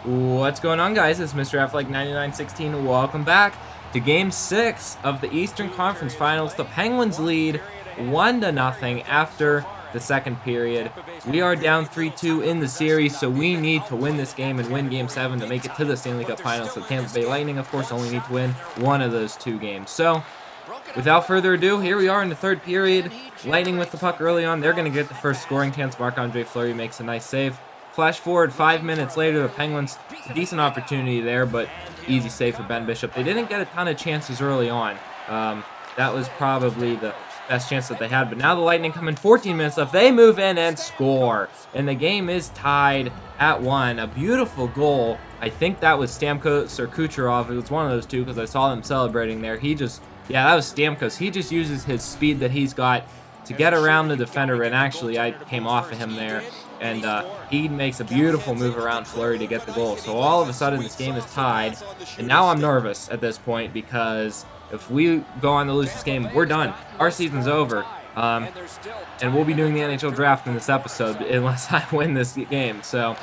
What's going on, guys? It's Mr. Affleck 9916. Welcome back to Game 6 of the Eastern Conference Finals. The Penguins lead 1-0 after the second period. We are down 3-2 in the series, so we need to win this game and win Game 7 to make it to the Stanley Cup Finals. The Tampa Bay Lightning, of course, only need to win one of those two games. So, without further ado, here we are in the third period. Lightning with the puck early on. They're going to get the first scoring chance. Marc-Andre Fleury makes a nice save. Flash forward 5 minutes later, the Penguins, a decent opportunity there, but easy save for Ben Bishop. They didn't get a ton of chances early on. That was probably the best chance that they had, but now the Lightning come in 14 minutes left. They move in and score, and the game is tied at 1. A beautiful goal. I think that was Stamkos or Kucherov. It was one of those two because I saw them celebrating there. That was Stamkos. He just uses his speed that he's got to get around the defender, and actually I came off of him there. And he makes a beautiful move around Fleury to get the goal. So all of a sudden, this game is tied. And now I'm nervous at this point because if we go on to lose this game, we're done. Our season's over. And we'll be doing the NHL draft in this episode unless I win this game. So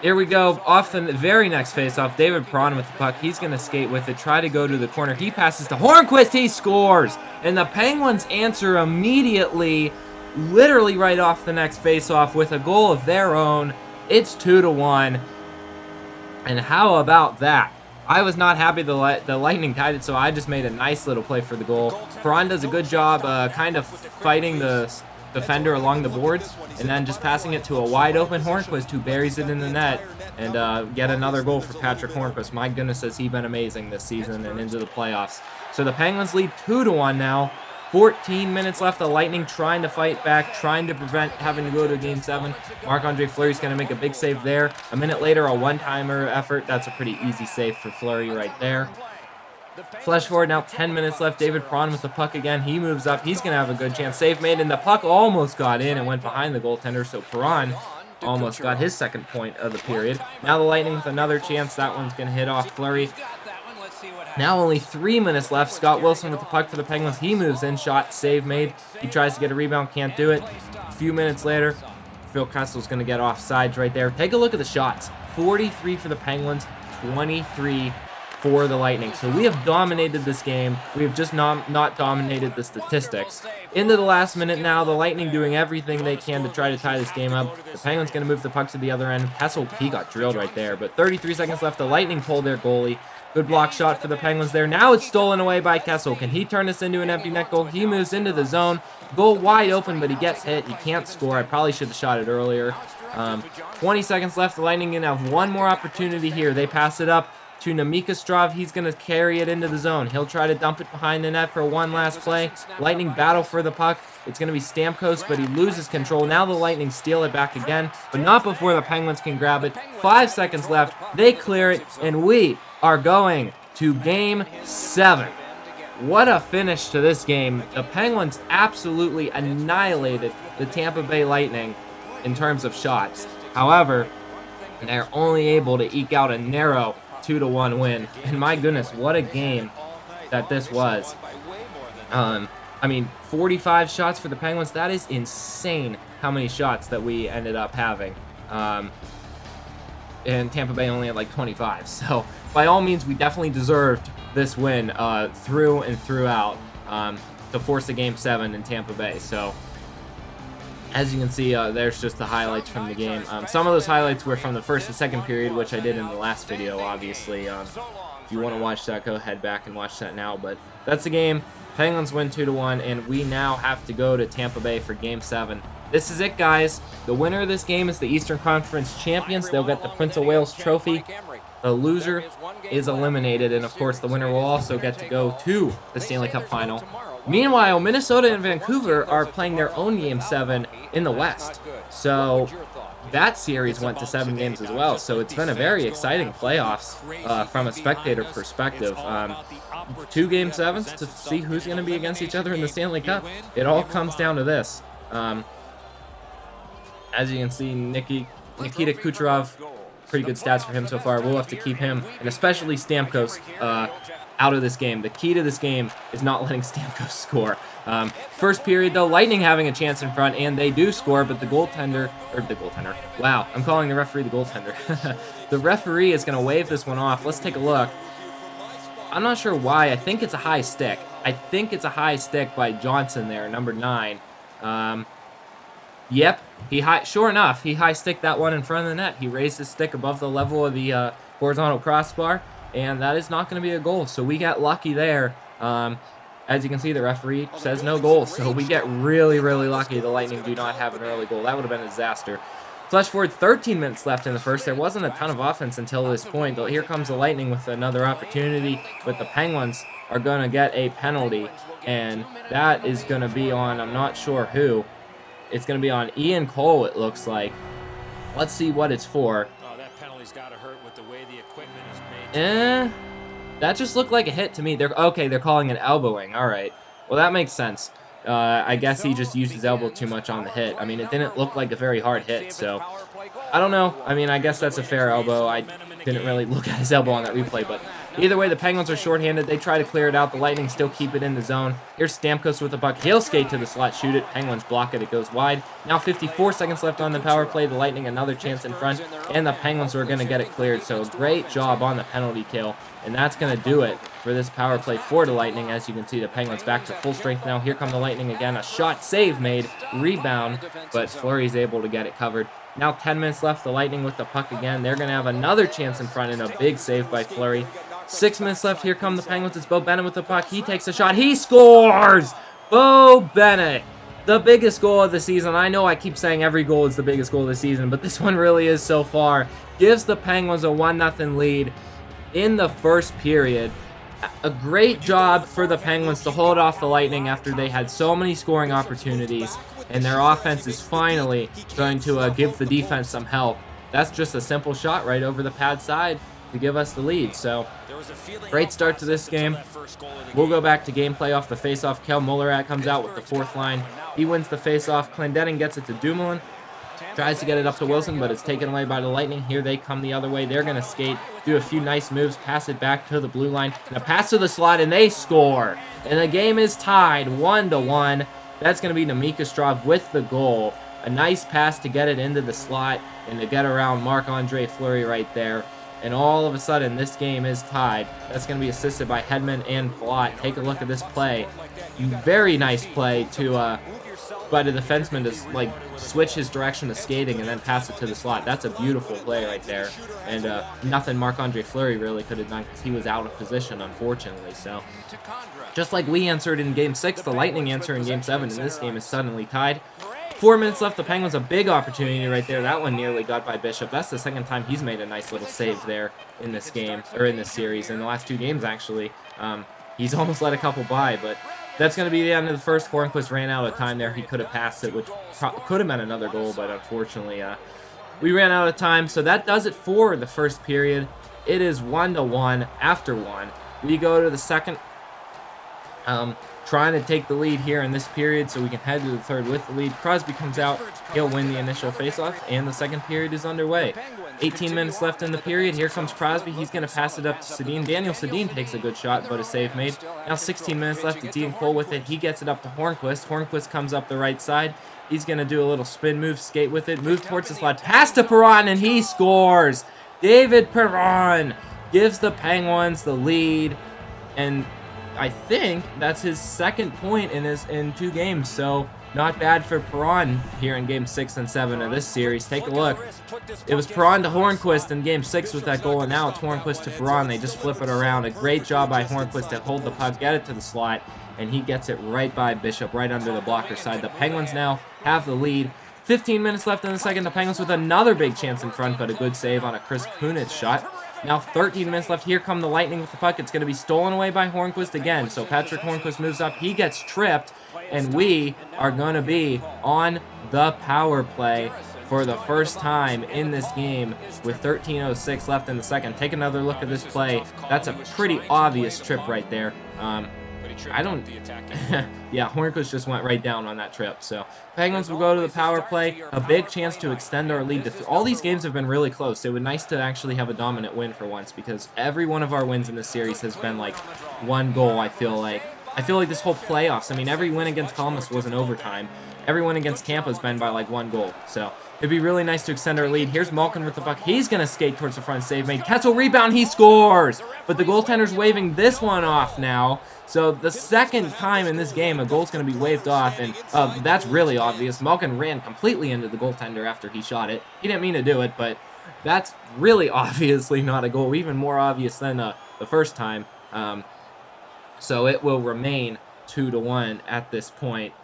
here we go. Off the very next faceoff, David Perron with the puck. He's going to skate with it, try to go to the corner. He passes to Hornqvist. He scores. And the Penguins answer immediately, literally right off the next faceoff with a goal of their own. It's 2-1. And how about that? I was not happy the Lightning tied it, so I just made a nice little play for the goal. Perron does a good job kind of fighting the defender along the boards and then just passing it to a wide open Hornqvist who buries it in the net, and get another goal for Patrick Hornqvist. My goodness, has he been amazing this season and into the playoffs. So the Penguins lead 2-1 now. 14 minutes left. The Lightning trying to fight back, trying to prevent having to go to Game 7. Marc-Andre Fleury's going to make a big save there. A minute later, a one-timer effort. That's a pretty easy save for Fleury right there. Flash forward now, 10 minutes left. David Perron with the puck again. He moves up. He's going to have a good chance. Save made, and the puck almost got in and went behind the goaltender, so Perron almost got his second point of the period. Now the Lightning with another chance. That one's going to hit off Fleury. Now only 3 minutes left. Scott Wilson with the puck for the Penguins. He moves in, shot, save made. He tries to get a rebound, can't do it. A few minutes later, Phil Kessel's going to get offsides right there. Take a look at the shots. 43 for the Penguins, 23 for the Lightning. So we have dominated this game. We have just not dominated the statistics. Into the last minute now, the Lightning doing everything they can to try to tie this game up. The Penguins going to move the puck to the other end. Kessel, he got drilled right there. But 33 seconds left. The Lightning pulled their goalie. Good block shot for the Penguins there. Now it's stolen away by Kessel. Can he turn this into an empty net goal? He moves into the zone. Goal wide open, but he gets hit. He can't score. I probably should have shot it earlier. 20 seconds left. The Lightning going to have one more opportunity here. They pass it up to Namika Strov. He's going to carry it into the zone. He'll try to dump it behind the net for one last play. Lightning battle for the puck. It's going to be Stamkos, but he loses control. Now the Lightning steal it back again, but not before the Penguins can grab it. 5 seconds left. They clear it, and we are going to Game 7. What a finish to this game. The Penguins absolutely annihilated the Tampa Bay Lightning in terms of shots. However, they're only able to eke out a narrow 2-1 win. And my goodness, what a game that this was. 45 shots for the Penguins. That is insane how many shots that we ended up having. And Tampa Bay only had like 25. So by all means, we definitely deserved this win through and throughout to force a Game 7 in Tampa Bay. So as you can see, there's just the highlights from the game. Some of those highlights were from the first and second period, which I did in the last video, obviously. If you want to watch that, go ahead back and watch that now. But that's the game. Penguins win 2-1, and we now have to go to Tampa Bay for Game 7. This is it, guys. The winner of this game is the Eastern Conference champions. They'll get the Prince of Wales trophy. The loser is eliminated, and of course, the winner will also get to go to the Stanley Cup Final. Meanwhile, Minnesota and Vancouver are playing their own Game 7 in the West. So that series went to 7 games as well. So it's been a very exciting playoffs from a spectator perspective. 2 Game 7s to see who's going to be against each other in the Stanley Cup. It all comes down to this. As you can see, Nikita Kucherov, pretty good stats for him so far. We'll have to keep him, and especially Stamkos, out of this game. The key to this game is not letting Stamkos score. First period, though, Lightning having a chance in front, and they do score, but the goaltender, wow, I'm calling the referee the goaltender. The referee is going to wave this one off. Let's take a look. I'm not sure why. I think it's a high stick. I think it's a high stick by Johnson there, number 9. Yep, sure enough, he high sticked that one in front of the net. He raised his stick above the level of the horizontal crossbar, and that is not going to be a goal. So we got lucky there. As you can see, the referee says no goal, so we get really, really lucky. The Lightning do not have an early goal. That would have been a disaster. Flash forward, 13 minutes left in the first. There wasn't a ton of offense until this point. Here comes the Lightning with another opportunity, but the Penguins are going to get a penalty, and that is going to be on, I'm not sure who. It's going to be on Ian Cole, it looks like. Let's see what it's for. Oh, that penalty's got to hurt with the way the equipment is made. That just looked like a hit to me. They're calling it elbowing. All right. Well, that makes sense. I guess he just used his elbow too much on the hit. I mean, it didn't look like a very hard hit, so I don't know. I mean, I guess that's a fair elbow. I didn't really look at his elbow on that replay, but either way, the Penguins are shorthanded. They try to clear it out. The Lightning still keep it in the zone. Here's Stamkos with the puck. He'll skate to the slot, shoot it. Penguins block it. It goes wide. Now 54 seconds left on the power play. The Lightning another chance in front, and the Penguins are going to get it cleared. So great job on the penalty kill, and that's going to do it for this power play for the Lightning. As you can see, the Penguins back to full strength now. Here come the Lightning again. A shot save made. Rebound, but Fleury's able to get it covered. Now 10 minutes left. The Lightning with the puck again. They're going to have another chance in front, and a big save by Fleury. 6 minutes left. Here come the Penguins. It's Bo Bennett with the puck. He takes a shot. He scores! Bo Bennett, the biggest goal of the season. I know I keep saying every goal is the biggest goal of the season, but this one really is so far. Gives the Penguins a 1-0 lead in the first period. A great job for the Penguins to hold off the Lightning after they had so many scoring opportunities, and their offense is finally going to give the defense some help. That's just a simple shot right over the pad side to give us the lead. So great start to this game. We'll go back to gameplay off the faceoff. Kel Mullerat comes out with the fourth line. He wins the faceoff. Clendenin gets it to Dumoulin. Tries to get it up to Wilson, but it's taken away by the Lightning. Here they come the other way. They're going to skate, do a few nice moves, pass it back to the blue line. And a pass to the slot, and they score. And the game is tied 1-1. That's going to be Nemikostrov with the goal. A nice pass to get it into the slot and to get around Marc-Andre Fleury right there. And all of a sudden, this game is tied. That's going to be assisted by Hedman and Palat. Take a look at this play. Very nice play by the defenseman to switch his direction to skating and then pass it to the slot. That's a beautiful play right there. And nothing Marc-Andre Fleury really could have done because he was out of position, unfortunately. So just like we answered in Game 6, the Lightning answer in Game 7, and this game is suddenly tied. 4 minutes left. The Penguins, a big opportunity right there. That one nearly got by Bishop. That's the second time he's made a nice little save there in this game, or in this series. In the last 2 games, actually. He's almost let a couple by, but that's going to be the end of the first. Hornquist ran out of time there. He could have passed it, which could have been another goal, but unfortunately, we ran out of time. So that does it for the first period. It is 1-1 after 1. We go to the second. Trying to take the lead here in this period so we can head to the third with the lead. Crosby comes out. He'll win the initial faceoff, and the second period is underway. 18 minutes left in the period. Here comes Crosby. He's going to pass it up to Sedin. Daniel Sedin takes a good shot, but a save made. Now 16 minutes left. It's Ian Cole with it. He gets it up to Hornquist. Hornquist comes up the right side. He's going to do a little spin move, skate with it, move towards the slot, pass to Perron, and he scores. David Perron gives the Penguins the lead, and I think that's his second point in 2 games, so not bad for Perron here in Game 6 and 7 of this series. Take a look. It was Perron to Hornquist in Game 6 with that goal, and now it's Hornquist to Perron. They just flip it around. A great job by Hornquist to hold the puck, get it to the slot, and he gets it right by Bishop, right under the blocker side. The Penguins now have the lead. 15 minutes left in the second. The Penguins with another big chance in front, but a good save on a Chris Kunitz shot. Now 13 minutes left. Here come the Lightning with the puck. It's going to be stolen away by Hornquist again. So Patrick Hornquist moves up. He gets tripped, and we are going to be on the power play for the first time in this game with 13:06 left in the second. Take another look at this play. That's a pretty obvious trip right there. I don't. Yeah, Hornquist just went right down on that trip. So Penguins will go to the power play. A big chance to extend our lead. All these games have been really close. It would be nice to actually have a dominant win for once, because every one of our wins in this series has been like one goal. I feel like this whole playoffs. I mean, every win against Columbus was in overtime. Every win against Tampa has been by like one goal. So it'd be really nice to extend our lead. Here's Malkin with the puck. He's going to skate towards the front. Save made. Kessel rebound. He scores. But the goaltender's waving this one off now. So the second time in this game, a goal's going to be waved off. And that's really obvious. Malkin ran completely into the goaltender after he shot it. He didn't mean to do it, but that's really obviously not a goal. Even more obvious than the first time. So it will remain 2-1 at this point.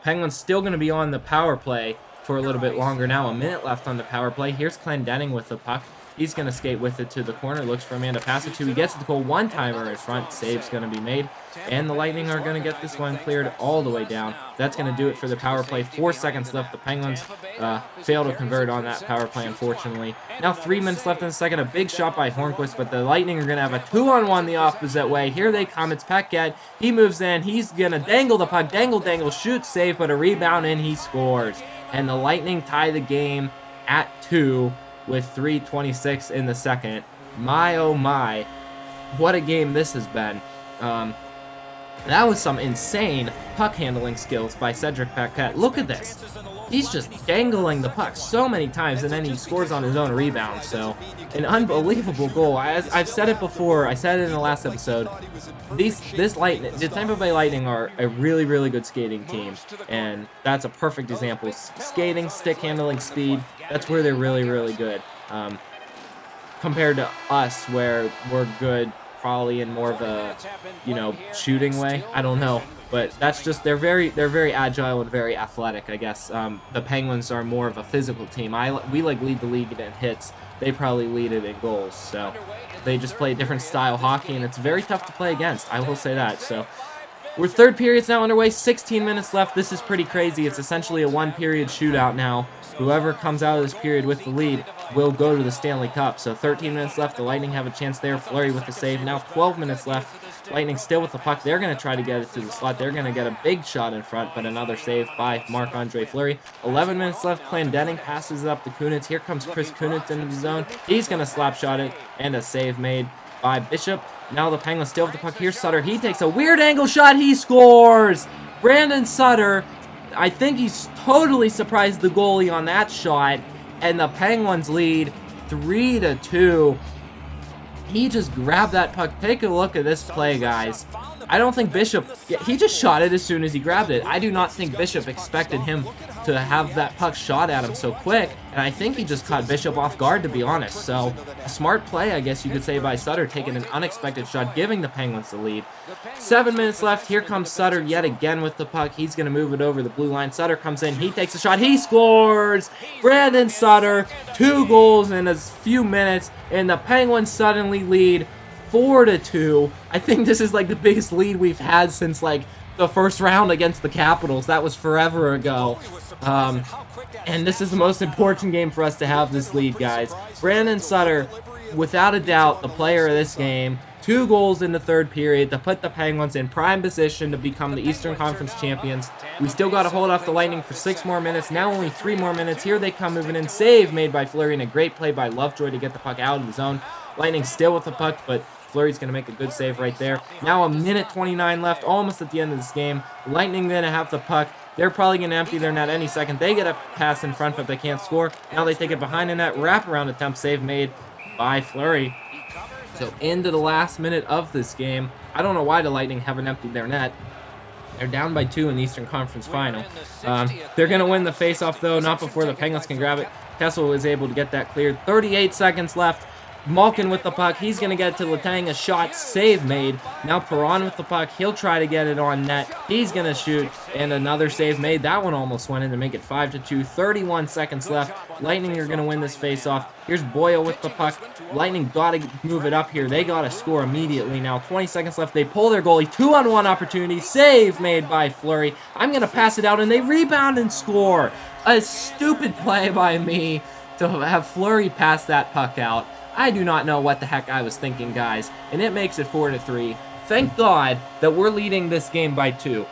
Penguins still going to be on the power play for a little bit longer now. A minute left on the power play. Here's Clendenning with the puck. He's going to skate with it to the corner. Looks for a man to pass it to. He gets it to goal. One-timer in front. Save's going to be made. And the Lightning are going to get this one cleared all the way down. That's going to do it for the power play. 4 seconds left. The Penguins fail to convert on that power play, unfortunately. Now 3 minutes left in the second. A big shot by Hornquist, but the Lightning are going to have a 2-on-1 the opposite way. Here they come. It's Paquette. He moves in. He's going to dangle the puck. Dangle, shoot, save, but a rebound, and he scores. And the Lightning tie the game at 2 with 3:26 in the second. My, oh my, what a game this has been. That was some insane puck handling skills by Cedric Paquette. Look at this. He's just dangling the puck so many times, and then he scores on his own rebound. So, an unbelievable goal. As I've said it before, I said it in the last episode, the Tampa Bay Lightning are a really, really good skating team, and that's a perfect example. Skating, stick handling, speed, that's where they're really, really good. Compared to us, where we're good probably in more of a, shooting way. I don't know. But that's just, they're very agile and very athletic, I guess. The Penguins are more of a physical team. We lead the league in hits. They probably lead it in goals. So they just play a different style hockey, and it's very tough to play against. I will say that. So we're third period's now underway. 16 minutes left. This is pretty crazy. It's essentially a one-period shootout now. Whoever comes out of this period with the lead will go to the Stanley Cup. So 13 minutes left. The Lightning have a chance there. Fleury with the save. Now 12 minutes left. Lightning still with the puck. They're going to try to get it to the slot. They're going to get a big shot in front, but another save by Marc-Andre Fleury. 11 minutes left. Clendenning passes it up to Kunitz. Here comes Chris Kunitz into the zone. He's going to slap shot it, and a save made by Bishop. Now the Penguins still with the puck. Here's Sutter. He takes a weird angle shot. He scores! Brandon Sutter, I think he's totally surprised the goalie on that shot, and the Penguins lead 3-2. He just grabbed that puck. Take a look at this play, guys. I don't think Bishop... he just shot it as soon as he grabbed it. I do not think Bishop expected him to have that puck shot at him so quick, and I think he just caught Bishop off guard, to be honest. So, a smart play, I guess you could say, by Sutter, taking an unexpected shot, giving the Penguins the lead. 7 minutes left. Here comes Sutter yet again with the puck. He's going to move it over the blue line. Sutter comes in. He takes a shot. He scores! Brandon Sutter, 2 goals in a few minutes, and the Penguins suddenly lead 4-2. I think this is like the biggest lead we've had since like the first round against the Capitals. That was forever ago. And this is the most important game for us to have this lead, guys. Brandon Sutter, without a doubt, the player of this game. 2 goals in the third period to put the Penguins in prime position to become the Eastern Conference champions. We still got to hold off the Lightning for 6 more minutes. Now only 3 more minutes. Here they come moving in. Save made by Fleury, and a great play by Lovejoy to get the puck out of the zone. Lightning still with the puck, but Fleury's going to make a good save right there. Now a minute 29 left, almost at the end of this game. Lightning going to have the puck. They're probably going to empty their net any second. They get a pass in front, but they can't score. Now they take it behind the net. Wraparound attempt, save made by Fleury. So into the last minute of this game. I don't know why the Lightning haven't emptied their net. They're down by 2 in the Eastern Conference Final. They're going to win the faceoff, though, not before the Penguins can grab it. Kessel is able to get that cleared. 38 seconds left. Malkin with the puck. He's going to get it to Letang. A shot, save made. Now Perron with the puck. He'll try to get it on net. He's going to shoot, and another save made. That one almost went in to make it 5-2. 31 seconds left. Lightning are going to win this faceoff. Here's Boyle with the puck. Lightning got to move it up here. They got to score immediately now. 20 seconds left. They pull their goalie. 2-on-1 opportunity. Save made by Fleury. I'm going to pass it out, and they rebound and score. A stupid play by me to have Fleury pass that puck out. I do not know what the heck I was thinking, guys. And it makes it 4-3. Thank God that we're leading this game by 2.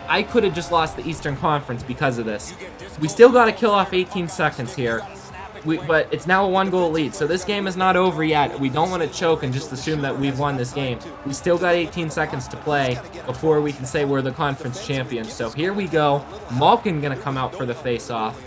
I could have just lost the Eastern Conference because of this. We still got to kill off 18 seconds here. But it's now a 1-goal lead, so this game is not over yet. We don't want to choke and just assume that we've won this game. We still got 18 seconds to play before we can say we're the conference champions. So here we go. Malkin going to come out for the face-off,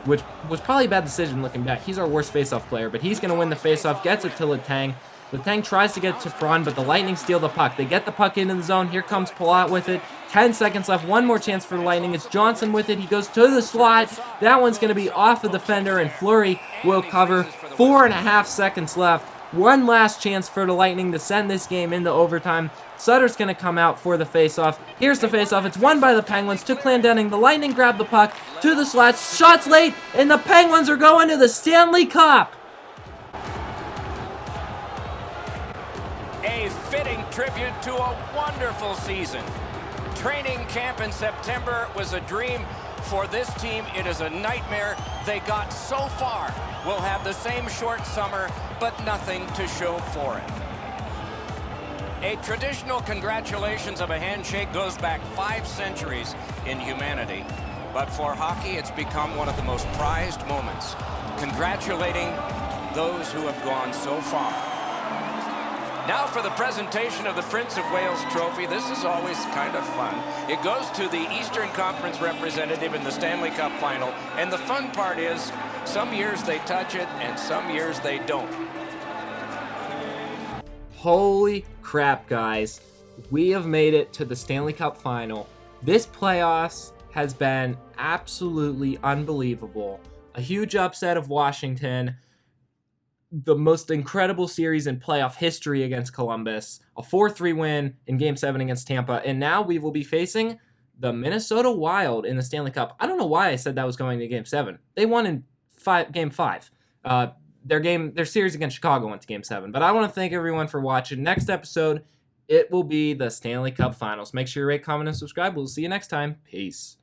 which was probably a bad decision looking back. He's our worst face-off player, but he's going to win the face-off, gets it to Letang. Letang tries to get to Perron, but the Lightning steal the puck. They get the puck into the zone. Here comes Palat with it. 10 seconds left. One more chance for the Lightning. It's Johnson with it. He goes to the slot. That one's going to be off the defender, and Fleury will cover. 4.5 seconds left. One last chance for the Lightning to send this game into overtime. Sutter's going to come out for the faceoff. Here's the faceoff. It's won by the Penguins to Clendenning. The Lightning grab the puck to the slot. Shots late, and the Penguins are going to the Stanley Cup. A fitting tribute to a wonderful season. Training camp in September was a dream. For this team, it is a nightmare. They got so far. We'll have the same short summer, but nothing to show for it. A traditional congratulations of a handshake goes back 5 centuries in humanity. But for hockey, it's become one of the most prized moments. Congratulating those who have gone so far. Now for the presentation of the Prince of Wales Trophy. This is always kind of fun. It goes to the Eastern Conference representative in the Stanley Cup Final. And the fun part is, some years they touch it, and some years they don't. Holy crap, guys. We have made it to the Stanley Cup Final. This playoffs has been absolutely unbelievable. A huge upset of Washington. The most incredible series in playoff history against Columbus, a 4-3 win in Game 7 against Tampa, and now we will be facing the Minnesota Wild in the Stanley Cup. I don't know why I said that was going to Game 7. They won in Game 5. Their series against Chicago went to Game 7. But I want to thank everyone for watching. Next episode, it will be the Stanley Cup Finals. Make sure you rate, comment, and subscribe. We'll see you next time. Peace.